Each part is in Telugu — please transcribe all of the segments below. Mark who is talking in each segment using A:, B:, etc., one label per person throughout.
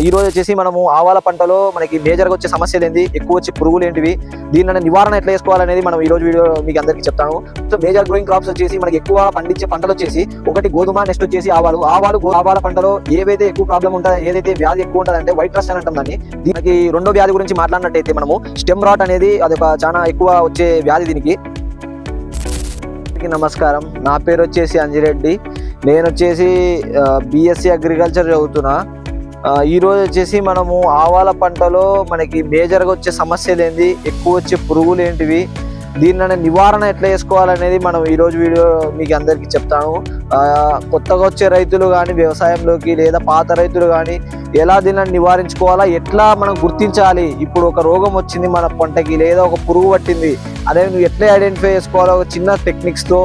A: ఈ రోజు వచ్చేసి మనము ఆవాల పంటలో మనకి మేజర్గా వచ్చే సమస్యలు ఏంటి, ఎక్కువ వచ్చే పురుగులు ఏంటివి, దీని నివారణ ఎట్లా చేసుకోవాలనేది మనం ఈ రోజు వీడియో మీకు అందరికీ చెప్తాను. సో మేజర్ గ్రోయింగ్ క్రాప్స్ వచ్చేసి మనకి ఎక్కువ పండించే పంటలు వచ్చేసి ఒకటి గోధుమ, నెక్స్ట్ వచ్చేసి ఆవాల పంటలో ఏవైతే ఎక్కువ ప్రాబ్లం ఉంటుందో, ఏదైతే వ్యాధి ఎక్కువ ఉంటుంది అంటే వైట్ రస్ట్ అని అంటాం దాన్ని. దీనికి రెండో వ్యాధి గురించి మాట్లాడినట్టయితే మనము స్టెమ్ రాట్ అనేది అదొక చాలా ఎక్కువ వచ్చే వ్యాధి దీనికి. నమస్కారం, నా పేరు వచ్చేసి అంజిరెడ్డి. నేను వచ్చేసి బిఎస్సి అగ్రికల్చర్ చదువుతున్నా. ఈ రోజు వచ్చేసి మనము ఆవాల పంటలో మనకి మేజర్గా వచ్చే సమస్యలు ఏంటి, ఎక్కువ వచ్చే పురుగులు ఏంటివి, దీన్ని నివారణ ఎట్లా చేసుకోవాలనేది మనం ఈరోజు వీడియో మీకు అందరికీ చెప్తాను. కొత్తగా వచ్చే రైతులు కానీ, వ్యవసాయంలోకి లేదా పాత రైతులు కానీ ఎలా దీన్ని నివారించుకోవాలా, ఎట్లా మనం గుర్తించాలి, ఇప్పుడు ఒక రోగం వచ్చింది మన పంటకి లేదా ఒక పురుగు పట్టింది అదే నువ్వు ఎట్లా ఐడెంటిఫై చేసుకోవాలో ఒక చిన్న టెక్నిక్స్తో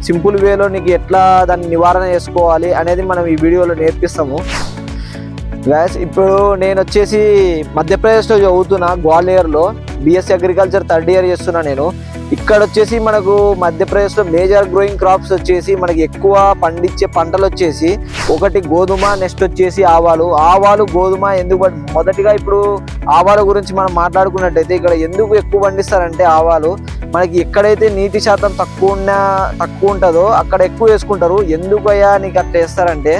A: సింపుల్ వేలో నీకు ఎట్లా దాన్ని నివారణ చేసుకోవాలి అనేది మనం ఈ వీడియోలో నేర్పిస్తాము. గ్యాస్ ఇప్పుడు నేను వచ్చేసి మధ్యప్రదేశ్లో చదువుతున్నా, గ్వాలియర్లో బిఎస్సి అగ్రికల్చర్ థర్డ్ ఇయర్ చేస్తున్నా నేను. ఇక్కడ వచ్చేసి మనకు మధ్యప్రదేశ్లో మేజర్ గ్రోయింగ్ క్రాప్స్ వచ్చేసి మనకి ఎక్కువ పండించే పంటలు వచ్చేసి ఒకటి గోధుమ, నెక్స్ట్ వచ్చేసి ఆవాలు గోధుమ. ఎందుకు మొదటిగా ఇప్పుడు ఆవాల గురించి మనం మాట్లాడుకున్నట్టయితే ఇక్కడ ఎందుకు ఎక్కువ పండిస్తారంటే ఆవాలు మనకి ఎక్కడైతే నీటి శాతం తక్కువ ఉంటుందో అక్కడ ఎక్కువ వేసుకుంటారు. ఎందుకయ్యా నీకు అట్లా వేస్తారంటే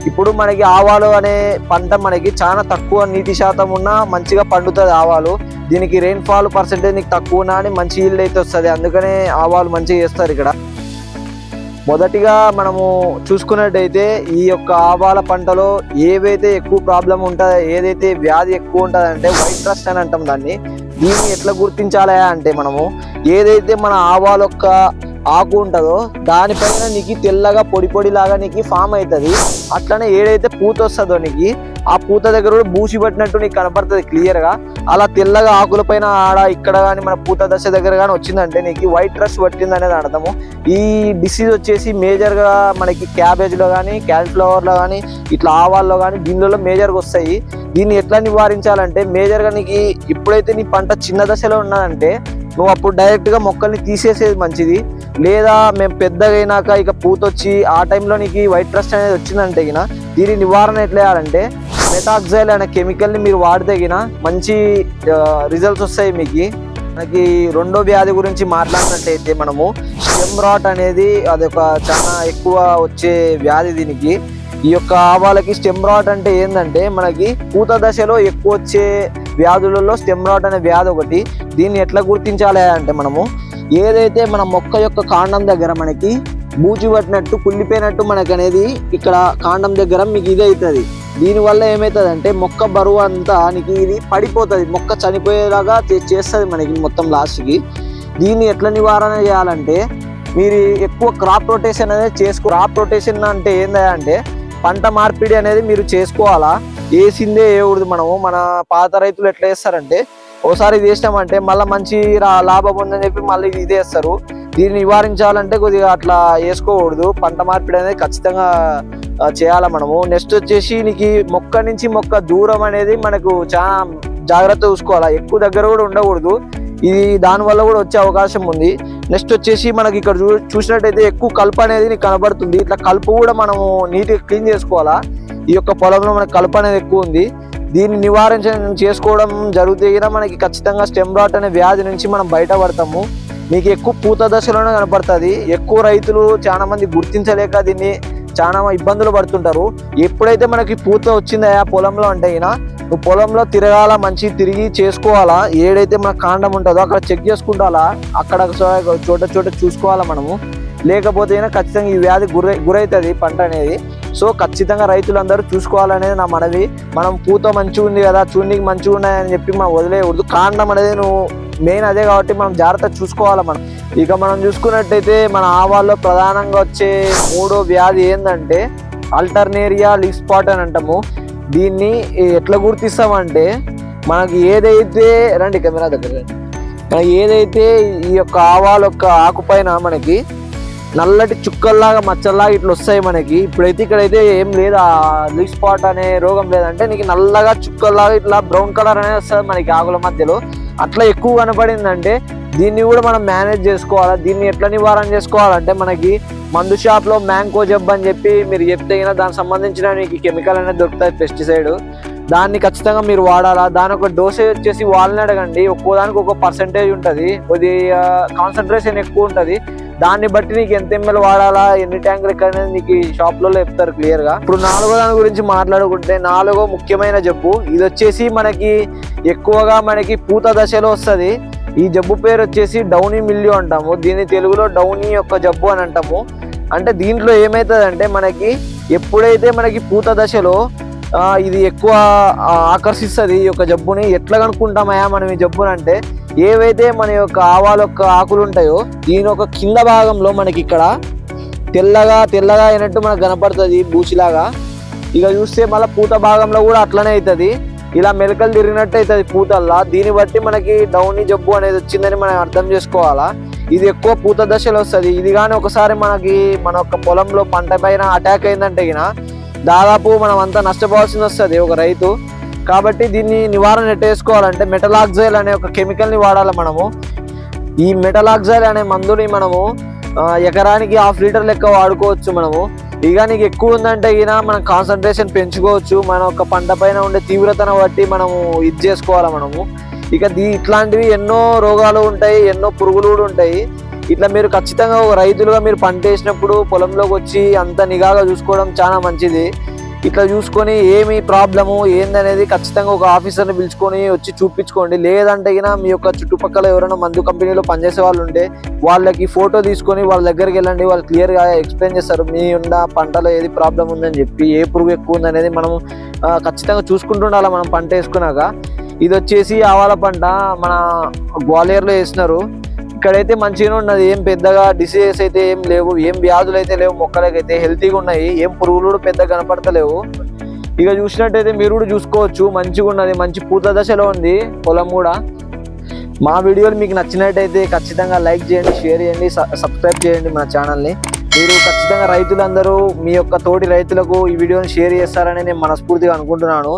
A: ఇప్పుడు మనకి ఆవాలు అనే పంట మనకి చాలా తక్కువ నీటి శాతం ఉన్నా మంచిగా పండుతుంది ఆవాలు. దీనికి రెయిన్ఫాల్ పర్సెంటేజ్ నీకు తక్కువ ఉన్నా అని మంచి ఈల్డ్ అయితే వస్తుంది, అందుకనే ఆవాలు మంచిగా చేస్తారు ఇక్కడ. మొదటిగా మనము చూసుకున్నట్టయితే ఈ యొక్క ఆవాల పంటలో ఏవైతే ఎక్కువ ప్రాబ్లం ఉంటుందో, ఏదైతే వ్యాధి ఎక్కువ ఉంటుంది అంటే వైట్ రస్ట్ అని అంటాం దాన్ని. దీన్ని ఎట్లా గుర్తించాలా అంటే మనము ఏదైతే మన ఆవాల యొక్క ఆకు ఉంటుందో దానిపైన నీకు తెల్లగా పొడి లాగా నీకు ఫామ్ అవుతుంది. అట్లనే ఏదైతే పూత వస్తుందో నీకు ఆ పూత దగ్గర కూడా బూసి పట్టినట్టు నీకు కనపడుతుంది క్లియర్గా. అలా తెల్లగా ఆకుల పైన ఆడ ఇక్కడ కానీ మన పూత దశ దగ్గర కానీ వచ్చిందంటే నీకు వైట్ రస్ట్ పట్టింది అనేది అర్థము. ఈ డిసీజ్ వచ్చేసి మేజర్గా మనకి క్యాబేజ్లో కానీ, క్యాలీఫ్లవర్లో కానీ, ఇట్లా ఆవాల్లో కానీ దీనిలో మేజర్గా వస్తాయి. దీన్ని ఎట్లా నివారించాలంటే మేజర్గా నీకు ఎప్పుడైతే నీ పంట చిన్న దశలో ఉన్నదంటే నువ్వు అప్పుడు డైరెక్ట్గా మొక్కల్ని తీసేసేది మంచిది. లేదా మేము పెద్దగా అయినాక ఇక పూత వచ్చి ఆ టైంలో నీకు వైట్ రస్ట్ అనేది వచ్చిందంటే గిన దీని నివారణ ఎట్లా చేయాలంటే మెటాక్సైల్ అనే కెమికల్ని మీరు వాడితే గిన మంచి రిజల్ట్స్ వస్తాయి మీకు. మనకి రెండో వ్యాధి గురించి మాట్లాడినట్టయితే మనము స్టెమ్ రాట్ అనేది అదొక చాలా ఎక్కువ వచ్చే వ్యాధి దీనికి. ఈ యొక్క ఆవాలకి స్టెమ్ రాట్ అంటే ఏంటంటే మనకి పూత దశలో ఎక్కువ వచ్చే వ్యాధులలో స్టెమ్ రాట్ అనే వ్యాధి ఒకటి. దీన్ని ఎట్లా గుర్తించాలి అంటే మనము ఏదైతే మన మొక్క యొక్క కాండం దగ్గర మనకి బూజు పట్టినట్టు కుళ్ళిపోయినట్టు మనకి అనేది ఇక్కడ కాండం దగ్గర మీకు ఇది అవుతుంది. దీనివల్ల ఏమవుతుంది అంటే మొక్క బరువు అంతా నీకు ఇది పడిపోతుంది, మొక్క చనిపోయేలాగా చేస్తుంది మనకి మొత్తం లాస్ట్కి. దీన్ని ఎట్లా నివారణ చేయాలంటే మీరు ఎక్కువ క్రాప్ రొటేషన్ అనేది క్రాప్ రొటేషన్ అంటే ఏంటంటే పంట మార్పిడి అనేది మీరు చేసుకోవాలా. వేసిందే వేయకూడదు. మనము మన పాత రైతులు ఎట్లా వేస్తారంటే ఓసారి ఇది వేసినామంటే మళ్ళీ మంచి లాభం ఉందని చెప్పి మళ్ళీ ఇది వేస్తారు. దీన్ని నివారించాలంటే కొద్దిగా అట్లా వేసుకోకూడదు. పంట మార్పిడి అనేది ఖచ్చితంగా చేయాలి మనము. నెక్స్ట్ వచ్చేసి నీకు మొక్క నుంచి మొక్క దూరం అనేది మనకు చాలా జాగ్రత్త చూసుకోవాలా, ఎక్కువ దగ్గర కూడా ఉండకూడదు. ఇది దానివల్ల కూడా వచ్చే అవకాశం ఉంది. నెక్స్ట్ వచ్చేసి మనకి ఇక్కడ చూసినట్టయితే ఎక్కువ కలుపు అనేది నీకు కనబడుతుంది. ఇట్లా కలుపు కూడా మనము నీట్గా క్లీన్ చేసుకోవాలా. ఈ యొక్క పొలంలో మనకి కలుపు అనేది ఎక్కువ ఉంది. దీన్ని చేసుకోవడం జరిగితే మనకి ఖచ్చితంగా స్టెమ్ రాట్ అనే వ్యాధి నుంచి మనం బయటపడతాము. మీకు ఎక్కువ పూత దశలోనే కనపడుతుంది. ఎక్కువ రైతులు చాలా మంది గుర్తించలేక దీన్ని చాలా ఇబ్బందులు పడుతుంటారు. ఎప్పుడైతే మనకి పూత వచ్చిందా పొలంలో అంటే నువ్వు పొలంలో తిరగాల, మంచి తిరిగి చేసుకోవాలా. ఏడైతే మన కాండం ఉంటుందో అక్కడ చెక్ చేసుకుంటాలా, అక్కడ చోట చూసుకోవాలా మనము. లేకపోతే ఖచ్చితంగా ఈ వ్యాధి గురవుతుంది పంట అనేది. సో ఖచ్చితంగా రైతులందరూ చూసుకోవాలనేది నా మనవి. మనం పూత మంచిగా ఉంది కదా, చూడడానికి మంచిగా ఉన్నాయని చెప్పి మనం వదిలేయకూడదు. కాండం అనేది నువ్వు మెయిన్ అదే కాబట్టి మనం జాగ్రత్త చూసుకోవాలి మనం. ఇక మనం చూసుకున్నట్టయితే మన ఆవాల్లో ప్రధానంగా వచ్చే మూడో వ్యాధి ఏంటంటే అల్టర్నేరియా లీఫ్ స్పాట్ అని అంటాము. దీన్ని ఎట్లా గుర్తిస్తామంటే మనకి ఏదైతే రండి కెమెరా దగ్గర మనకి ఏదైతే ఈ యొక్క ఆవాల యొక్క ఆకుపైన మనకి నల్లటి చుక్కల్లాగా మచ్చల్లాగా ఇట్లా వస్తాయి మనకి. ఇప్పుడైతే ఇక్కడైతే ఏం లేదు, ఆ లీఫ్ స్పాట్ అనే రోగం లేదంటే నీకు నల్లగా చుక్కల్లాగా ఇట్లా బ్రౌన్ కలర్ అనేది వస్తుంది మనకి ఆకుల మధ్యలో. అట్లా ఎక్కువ కనపడిందంటే దీన్ని కూడా మనం మేనేజ్ చేసుకోవాలా. దీన్ని ఎట్లా నివారణ చేసుకోవాలంటే మనకి మందు షాప్లో మ్యాంగో జబ్ అని చెప్పి మీరు చెప్తే దానికి సంబంధించిన మీకు కెమికల్ అనేది దొరుకుతుంది, పెస్టిసైడ్. దాన్ని ఖచ్చితంగా మీరు వాడాలా. దాని ఒక డోసేజ్ వచ్చేసి వాళ్ళని అడగండి, ఒక్కోదానికి ఒక పర్సెంటేజ్ ఉంటుంది, కొద్దిగా కాన్సన్ట్రేషన్ ఎక్కువ ఉంటుంది. దాన్ని బట్టి నీకు ఎంత ఎంఎల్ వాడాలా, ఎన్ని ట్యాంకులు అనేది నీకు షాప్లలో చెప్తారు క్లియర్గా. ఇప్పుడు 4వ దాని గురించి మాట్లాడుకుంటే 4వ ముఖ్యమైన జబ్బు ఇది వచ్చేసి మనకి ఎక్కువగా మనకి పూత దశలో వస్తుంది. ఈ జబ్బు పేరు వచ్చేసి డౌనీ మిల్యూ అంటాము. దీన్ని తెలుగులో డౌనీ యొక్క జబ్బు అని అంటాము. అంటే దీంట్లో ఏమవుతుందంటే మనకి ఎప్పుడైతే మనకి పూత దశలో ఇది ఎక్కువ ఆకర్షిస్తుంది ఈ యొక్క జబ్బుని. ఎట్లా కనుక్కుంటామయ్యా మనం ఈ జబ్బుని అంటే, ఏవైతే మన యొక్క ఆవాల యొక్క ఆకులు ఉంటాయో దీని ఒక కింద భాగంలో మనకి ఇక్కడ తెల్లగా అయినట్టు మనకు కనపడుతుంది బూచిలాగా. ఇక చూస్తే మళ్ళీ పూత భాగంలో కూడా అట్లనే అవుతుంది, ఇలా మెలకలు తిరిగినట్టు అవుతుంది పూతల్లా. దీన్ని బట్టి మనకి డౌనీ జబ్బు అనేది వచ్చిందని మనం అర్థం చేసుకోవాలా. ఇది ఎక్కువ పూత దశలో వస్తుంది. ఇది కానీ ఒకసారి మనకి మన యొక్క పొలంలో పంట పైన అటాక్ అయిందంటే దాదాపు మనం అంతా నష్టపోవాల్సి వస్తుంది ఒక రైతు. కాబట్టి దీన్ని నివారణ ఎట్టేసుకోవాలంటే మెటలాక్సైల్ అనే ఒక కెమికల్ని వాడాలి మనము. ఈ మెటలాక్సైల్ అనే మందుని మనము ఎకరానికి 1/2 లీటర్ లెక్క వాడుకోవచ్చు మనము. ఇక నీకు ఎక్కువ ఉందంటే మనం కాన్సన్ట్రేషన్ పెంచుకోవచ్చు. మన ఒక పంట పైన ఉండే తీవ్రతను బట్టి మనము ఇది చేసుకోవాలి మనము. ఇక ఇట్లాంటివి ఎన్నో రోగాలు ఉంటాయి, ఎన్నో పురుగులు కూడా ఉంటాయి. ఇట్లా మీరు ఖచ్చితంగా ఒక రైతులుగా మీరు పంట వేసినప్పుడు పొలంలోకి వచ్చి అంత నిఘాగా చూసుకోవడం చాలా మంచిది. ఇట్లా చూసుకొని ఏమి ప్రాబ్లము ఏందనేది ఖచ్చితంగా ఒక ఆఫీసర్ని పిలుచుకొని వచ్చి చూపించుకోండి. లేదంటే మీ యొక్క చుట్టుపక్కల ఎవరైనా మందు కంపెనీలో పనిచేసే వాళ్ళు ఉంటే వాళ్ళకి ఫోటో తీసుకొని వాళ్ళ దగ్గరికి వెళ్ళండి. వాళ్ళు క్లియర్గా ఎక్స్ప్లెయిన్ చేస్తారు మీ ఉన్న పంటలో ఏది ప్రాబ్లం ఉందని చెప్పి, ఏ పురుగు ఎక్కువ ఉందనేది మనము ఖచ్చితంగా చూసుకుంటుండాలి మనం పంట వేసుకున్నాక. ఇది వచ్చేసి ఆవాల పంట మన గ్వాలియర్లో వేసినారు. ఇక్కడైతే మంచిగానే ఉన్నది, ఏం పెద్దగా డిసీజెస్ అయితే ఏం లేవు, ఏం వ్యాధులు అయితే లేవు, మొక్కలకైతే హెల్తీగా ఉన్నాయి, ఏం పురుగులు కూడా పెద్దగా కనపడతలేవు. ఇక చూసినట్టయితే మీరు కూడా చూసుకోవచ్చు, మంచిగా ఉన్నది, మంచి పూత దశలో ఉంది పొలం కూడా. మా వీడియోలు మీకు నచ్చినట్టయితే ఖచ్చితంగా లైక్ చేయండి, షేర్ చేయండి, సబ్స్క్రైబ్ చేయండి మన ఛానల్ని. మీరు ఖచ్చితంగా రైతులందరూ మీ యొక్క తోటి రైతులకు ఈ వీడియోని షేర్ చేస్తారని నేను మనస్ఫూర్తిగా అనుకుంటున్నాను.